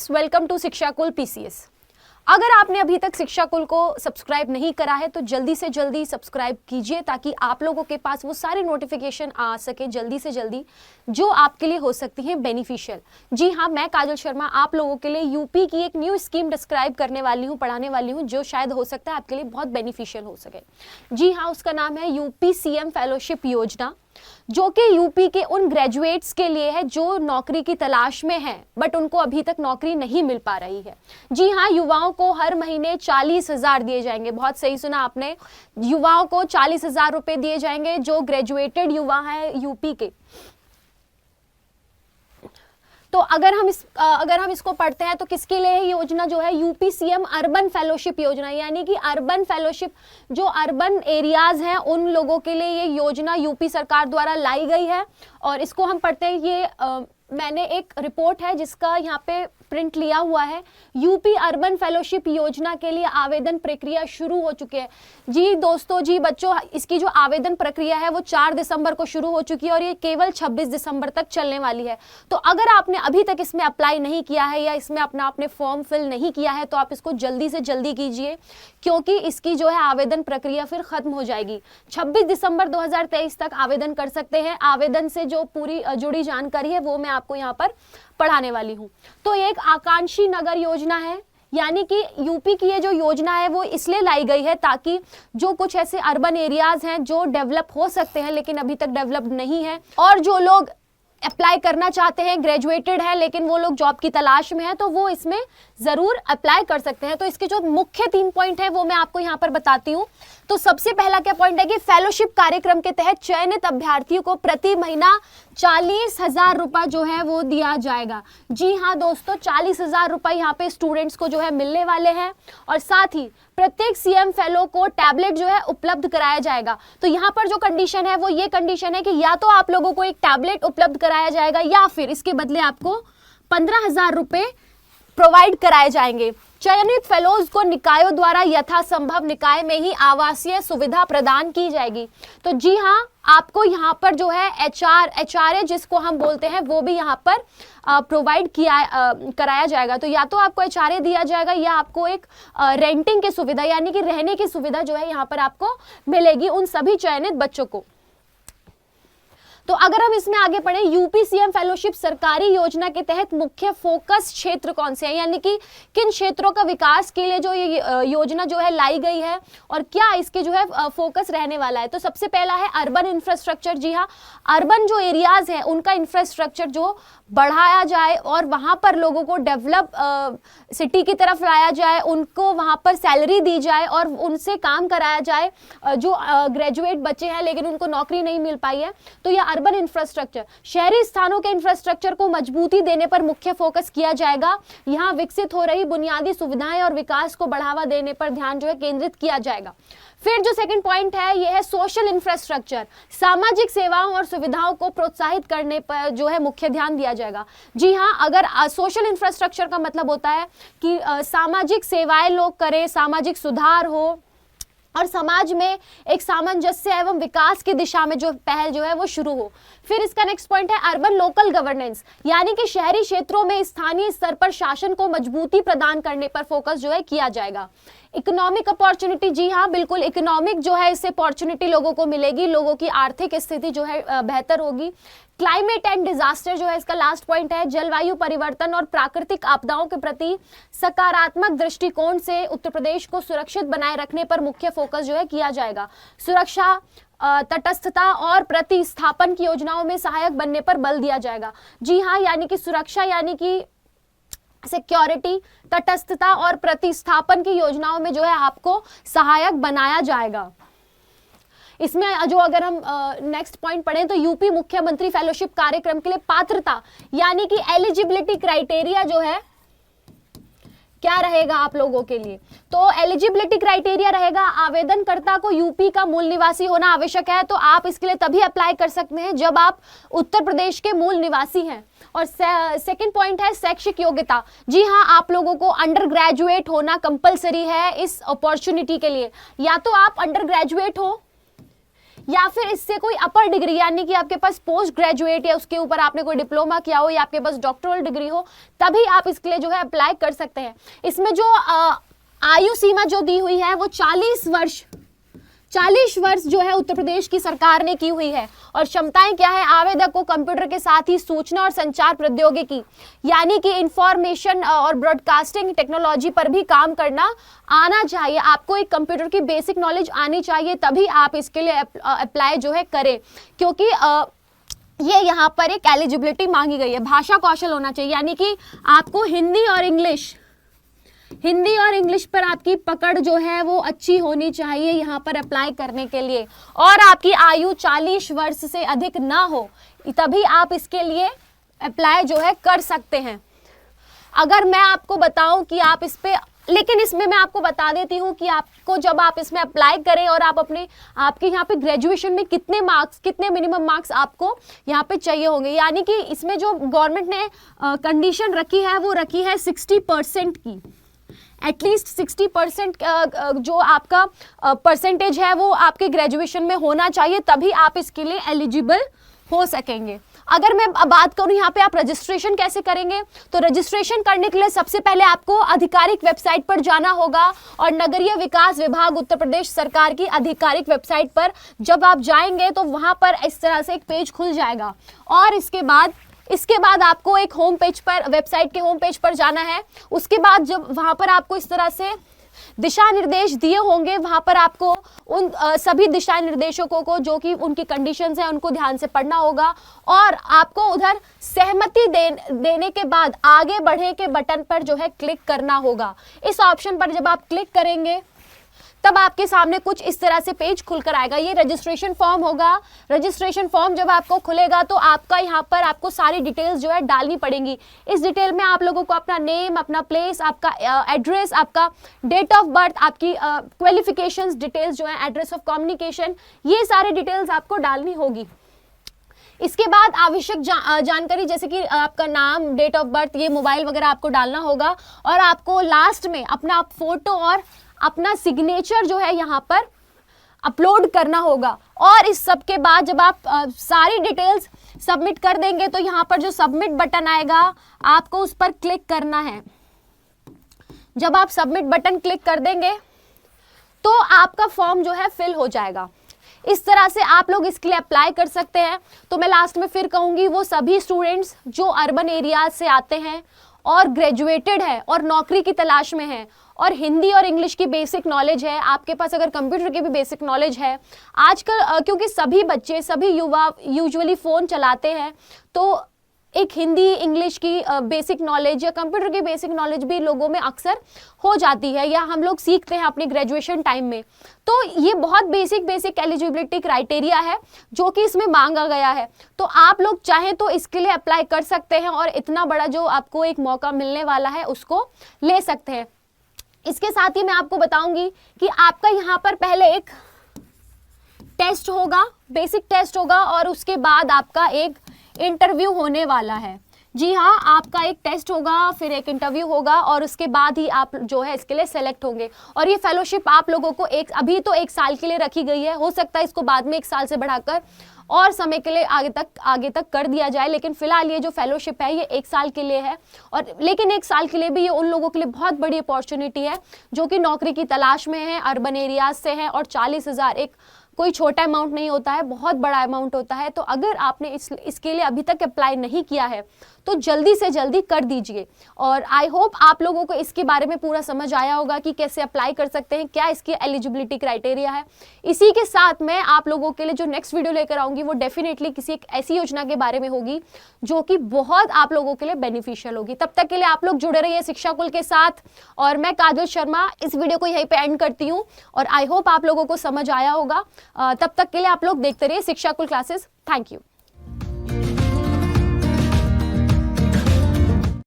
Students, welcome to शिक्षा कुल PCS. अगर आपने अभी तक शिक्षा कुल को सब्सक्राइब नहीं करा है तो जल्दी से जल्दी सब्सक्राइब कीजिए ताकि आप लोगों के पास वो सारे नोटिफिकेशन आ सके जल्दी से जल्दी जो आपके लिए हो सकती हैं बेनिफिशियल। जी हाँ, मैं काजल शर्मा आप लोगों के लिए यूपी की एक न्यू स्कीम डिस्क्राइब करने वाली हूँ, पढ़ाने वाली हूँ, जो शायद हो सकता है आपके लिए बहुत बेनिफिशियल हो सके। जी हाँ, उसका नाम है यूपी सीएम फेलोशिप योजना, जो कि यूपी के उन ग्रेजुएट्स के लिए है जो नौकरी की तलाश में हैं बट उनको अभी तक नौकरी नहीं मिल पा रही है। जी हाँ, युवाओं को हर महीने 40,000 दिए जाएंगे। बहुत सही सुना आपने, युवाओं को 40,000 रुपए दिए जाएंगे जो ग्रेजुएटेड युवा हैं यूपी के। तो अगर हम इसको पढ़ते हैं तो किसके लिए योजना जो है यूपी सीएम अर्बन फेलोशिप योजना, यानी कि अर्बन फेलोशिप जो अर्बन एरियाज हैं उन लोगों के लिए ये योजना यूपी सरकार द्वारा लाई गई है। और इसको हम पढ़ते हैं, ये मैंने एक रिपोर्ट है जिसका यहाँ पे प्रिंट लिया हुआ है। यूपी अर्बन फेलोशिप योजना के लिए आवेदन प्रक्रिया शुरू हो चुकी है। जी दोस्तों, जी बच्चों, इसकी जो आवेदन प्रक्रिया है वो 4 दिसंबर को शुरू हो चुकी है और ये केवल 26 दिसंबर तक चलने वाली है। तो अगर आपने अभी तक इसमें अप्लाई नहीं किया है या इसमें आपने फॉर्म फिल नहीं किया है तो आप इसको जल्दी से जल्दी कीजिए, क्योंकि इसकी जो है आवेदन प्रक्रिया फिर खत्म हो जाएगी। 26 दिसंबर 2023 तक आवेदन कर सकते हैं। आवेदन से जो पूरी जुड़ी जानकारी है वो मैं आपको यहाँ पर पढ़ाने वाली हूँ। तो एक आकांक्षी नगर योजना है, यानी कि यूपी की ये जो योजना है वो इसलिए लाई गई है ताकि जो कुछ ऐसे अर्बन एरियाज हैं जो डेवलप हो सकते हैं लेकिन अभी तक डेवलप नहीं है, और जो लोग अप्लाई करना चाहते हैं, ग्रेजुएटेड है लेकिन वो लोग जॉब की तलाश में है, तो वो इसमें जरूर अप्लाई कर सकते हैं। तो इसके जो मुख्य 3 पॉइंट है वो मैं आपको यहाँ पर बताती हूँ। तो सबसे पहला क्या पॉइंट है कि फेलोशिप कार्यक्रम के तहत चयनित अभ्यर्थियों को प्रति महीना 40,000 रुपये जो है वो दिया जाएगा। जी हाँ दोस्तों, 40,000 रुपये यहाँ पे स्टूडेंट्स को जो है मिलने वाले हैं। और साथ ही प्रत्येक सीएम फेलो को टैबलेट जो है उपलब्ध कराया जाएगा। तो यहाँ पर जो कंडीशन है वो ये कंडीशन है कि या तो आप लोगों को एक टैबलेट उपलब्ध कराया जाएगा या फिर इसके बदले आपको 15,000 रुपये प्रोवाइड कराए जाएंगे। चयनित फेलोज को निकायों द्वारा यथासंभव निकाय में ही आवासीय सुविधा प्रदान की जाएगी। तो जी हाँ, आपको यहाँ पर जो है एचआरए जिसको हम बोलते हैं वो भी यहाँ पर प्रोवाइड कराया जाएगा। तो या तो आपको एचआरए दिया जाएगा या आपको एक रेंटिंग की सुविधा यानी कि रहने की सुविधा जो है यहाँ पर आपको मिलेगी उन सभी चयनित बच्चों को। तो अगर हम इसमें आगे पढ़े, यूपी सीएम फेलोशिप सरकारी योजना के तहत मुख्य फोकस क्षेत्र कौन से हैं, यानी कि किन क्षेत्रों का विकास के लिए जो ये योजना जो है लाई गई है और क्या इसके जो है फोकस रहने वाला है। तो सबसे पहला है अर्बन इंफ्रास्ट्रक्चर। जी हाँ, अर्बन जो एरियाज हैं उनका इंफ्रास्ट्रक्चर जो बढ़ाया जाए और वहाँ पर लोगों को डेवलप सिटी की तरफ लाया जाए, उनको वहाँ पर सैलरी दी जाए और उनसे काम कराया जाए जो ग्रेजुएट बच्चे हैं लेकिन उनको नौकरी नहीं मिल पाई है। तो यह अर्बन इंफ्रास्ट्रक्चर, शहरी स्थानों के इंफ्रास्ट्रक्चर को मजबूती देने पर मुख्य फोकस किया जाएगा। यहाँ विकसित हो रही बुनियादी सुविधाएं और विकास को बढ़ावा देने पर ध्यान जो है केंद्रित किया जाएगा। फिर जो सेकंड पॉइंट है यह है सोशल इंफ्रास्ट्रक्चर, सामाजिक सेवाओं और सुविधाओं को प्रोत्साहित करने पर जो है मुख्य ध्यान दिया जाएगा। जी हाँ, अगर सोशल इंफ्रास्ट्रक्चर का मतलब होता है कि सामाजिक सेवाएं लोग करें, सामाजिक सुधार हो और समाज में एक सामंजस्य एवं विकास की दिशा में जो पहल जो है वो शुरू हो। फिर इसका नेक्स्ट पॉइंट है अर्बन लोकल गवर्नेंस, यानी कि शहरी क्षेत्रों में स्थानीय स्तर पर शासन को मजबूती प्रदान करने पर फोकस जो है किया जाएगा। इकोनॉमिक अपॉर्चुनिटी, जी हाँ बिल्कुल, इकोनॉमिक जो है इससे अपॉर्चुनिटी लोगों को मिलेगी, लोगों की आर्थिक स्थिति जो है बेहतर होगी। क्लाइमेट एंड डिजास्टर जो है इसका लास्ट पॉइंट है, जलवायु परिवर्तन और प्राकृतिक आपदाओं के प्रति सकारात्मक दृष्टिकोण से उत्तर प्रदेश को सुरक्षित बनाए रखने पर मुख्य फोकस जो है किया जाएगा। सुरक्षा, तटस्थता और प्रतिस्थापन की योजनाओं में सहायक बनने पर बल दिया जाएगा। जी हाँ, यानी कि सुरक्षा यानी कि सिक्योरिटी, तटस्थता और प्रतिस्थापन की योजनाओं में जो है आपको सहायक बनाया जाएगा। इसमें जो अगर हम नेक्स्ट पॉइंट पढ़ें तो यूपी मुख्यमंत्री फेलोशिप कार्यक्रम के लिए पात्रता यानी कि एलिजिबिलिटी क्राइटेरिया जो है क्या रहेगा आप लोगों के लिए। तो एलिजिबिलिटी क्राइटेरिया रहेगा, आवेदनकर्ता को यूपी का मूल निवासी होना आवश्यक है। तो आप इसके लिए तभी अप्लाई कर सकते हैं जब आप उत्तर प्रदेश के मूल निवासी हैं। और सेकंड पॉइंट है शैक्षिक योग्यता। जी हाँ, आप लोगों को अंडर ग्रेजुएट होना कंपलसरी है इस अपॉर्चुनिटी के लिए। या तो आप अंडर ग्रेजुएट हो या फिर इससे कोई अपर डिग्री यानी कि आपके पास पोस्ट ग्रेजुएट या उसके ऊपर आपने कोई डिप्लोमा किया हो या आपके पास डॉक्टरल डिग्री हो, तभी आप इसके लिए जो है अप्लाई कर सकते हैं। इसमें जो आयु सीमा जो दी हुई है वो 40 वर्ष जो है उत्तर प्रदेश की सरकार ने की हुई है। और क्षमताएं क्या है, आवेदक को कंप्यूटर के साथ ही सूचना और संचार प्रौद्योगिकी यानी कि इंफॉर्मेशन और ब्रॉडकास्टिंग टेक्नोलॉजी पर भी काम करना आना चाहिए। आपको एक कंप्यूटर की बेसिक नॉलेज आनी चाहिए, तभी आप इसके लिए अप्लाई जो है करें, क्योंकि ये यहाँ पर एक एलिजिबिलिटी मांगी गई है। भाषा कौशल होना चाहिए यानी कि आपको हिंदी और इंग्लिश पर आपकी पकड़ जो है वो अच्छी होनी चाहिए यहाँ पर अप्लाई करने के लिए, और आपकी आयु 40 वर्ष से अधिक ना हो, तभी आप इसके लिए अप्लाई जो है कर सकते हैं। अगर मैं आपको बताऊं कि आप इस पे, लेकिन इसमें मैं आपको बता देती हूँ कि आपको जब आप इसमें अप्लाई करें और आप आपके यहाँ पे ग्रेजुएशन में कितने मिनिमम मार्क्स आपको यहाँ पे चाहिए होंगे, यानी कि इसमें जो गवर्नमेंट ने कंडीशन रखी है वो रखी है 60% की। एटलीस्ट 60% जो आपका परसेंटेज है वो आपके ग्रेजुएशन में होना चाहिए, तभी आप इसके लिए एलिजिबल हो सकेंगे। अगर मैं बात करूं यहाँ पे आप रजिस्ट्रेशन कैसे करेंगे, तो रजिस्ट्रेशन करने के लिए सबसे पहले आपको आधिकारिक वेबसाइट पर जाना होगा, और नगरीय विकास विभाग उत्तर प्रदेश सरकार की आधिकारिक वेबसाइट पर जब आप जाएंगे तो वहां पर इस तरह से एक पेज खुल जाएगा, और इसके बाद आपको एक होम पेज पर, वेबसाइट के होम पेज पर जाना है। उसके बाद जब वहां पर आपको इस तरह से दिशा निर्देश दिए होंगे, वहां पर आपको उन सभी दिशा निर्देशों को जो कि उनकी कंडीशंस हैं उनको ध्यान से पढ़ना होगा, और आपको उधर सहमति देने के बाद आगे बढ़े के बटन पर जो है क्लिक करना होगा। इस ऑप्शन पर जब आप क्लिक करेंगे तब आपके सामने कुछ इस तरह से पेज खुलकर आएगा। ये रजिस्ट्रेशन फॉर्म होगा। रजिस्ट्रेशन फॉर्म जब आपको खुलेगा तो आपका यहाँ पर आपको सारी डिटेल्स जो है डालनी पड़ेंगी। इस डिटेल में आप लोगों को अपना नेम, अपना प्लेस, आपका एड्रेस, आपका डेट ऑफ बर्थ, आपकी क्वालिफिकेशंस डिटेल्स जो है, एड्रेस ऑफ कम्युनिकेशन, ये सारी डिटेल्स आपको डालनी होगी। इसके बाद आवश्यक जानकारी जैसे कि आपका नाम, डेट ऑफ बर्थ, ये मोबाइल वगैरह आपको डालना होगा, और आपको लास्ट में अपना फोटो और अपना सिग्नेचर जो है यहाँ पर अपलोड करना होगा। और इस सब के बाद जब आप सारी डिटेल्स सबमिट कर देंगे तो यहाँ पर जो सबमिट बटन आएगा आपको उस पर क्लिक करना है। जब आप सबमिट बटन क्लिक कर देंगे तो आपका फॉर्म जो है फिल हो जाएगा। इस तरह से आप लोग इसके लिए अप्लाई कर सकते हैं। तो मैं लास्ट में फिर कहूँगी, वो सभी स्टूडेंट्स जो अर्बन एरियाज से आते हैं और ग्रेजुएटेड है और नौकरी की तलाश में है, और हिंदी और इंग्लिश की बेसिक नॉलेज है, आपके पास अगर कंप्यूटर की भी बेसिक नॉलेज है, आजकल क्योंकि सभी बच्चे, सभी युवा यूजुअली फ़ोन चलाते हैं, तो एक हिंदी इंग्लिश की बेसिक नॉलेज या कंप्यूटर की बेसिक नॉलेज भी लोगों में अक्सर हो जाती है, या हम लोग सीखते हैं अपने ग्रेजुएशन टाइम में। तो ये बहुत बेसिक एलिजिबिलिटी क्राइटेरिया है जो कि इसमें मांगा गया है। तो आप लोग चाहें तो इसके लिए अप्लाई कर सकते हैं और इतना बड़ा जो आपको एक मौका मिलने वाला है उसको ले सकते हैं। इसके साथ ही मैं आपको बताऊंगी कि आपका यहाँ पर पहले एक टेस्ट होगा, बेसिक टेस्ट होगा, और उसके बाद आपका एक इंटरव्यू होने वाला है। जी हाँ, आपका एक टेस्ट होगा, फिर एक इंटरव्यू होगा, और उसके बाद ही आप जो है इसके लिए सेलेक्ट होंगे। और ये फेलोशिप आप लोगों को अभी तो 1 साल के लिए रखी गई है, हो सकता है इसको बाद में 1 साल से बढ़ाकर और समय के लिए आगे तक कर दिया जाए, लेकिन फिलहाल ये जो फेलोशिप है ये 1 साल के लिए है। और लेकिन 1 साल के लिए भी ये उन लोगों के लिए बहुत बड़ी अपॉर्चुनिटी है जो कि नौकरी की तलाश में है, अर्बन एरियाज से हैं, और 40,000 एक कोई छोटा अमाउंट नहीं होता है, बहुत बड़ा अमाउंट होता है। तो अगर आपने इसके लिए अभी तक अप्लाई नहीं किया है तो जल्दी से जल्दी कर दीजिए। और आई होप आप लोगों को इसके बारे में पूरा समझ आया होगा कि कैसे अप्लाई कर सकते हैं, क्या इसकी एलिजिबिलिटी क्राइटेरिया है। इसी के साथ मैं आप लोगों के लिए जो नेक्स्ट वीडियो लेकर आऊँगी वो डेफिनेटली किसी एक ऐसी योजना के बारे में होगी जो कि बहुत आप लोगों के लिए बेनिफिशियल होगी। तब तक के लिए आप लोग जुड़े रहिए शिक्षाकुल के साथ, और मैं काजल शर्मा इस वीडियो को यहीं पे एंड करती हूँ, और आई होप आप लोगों को समझ आया होगा। तब तक के लिए आप लोग देखते रहिए शिक्षाकुल क्लासेस। Thank you.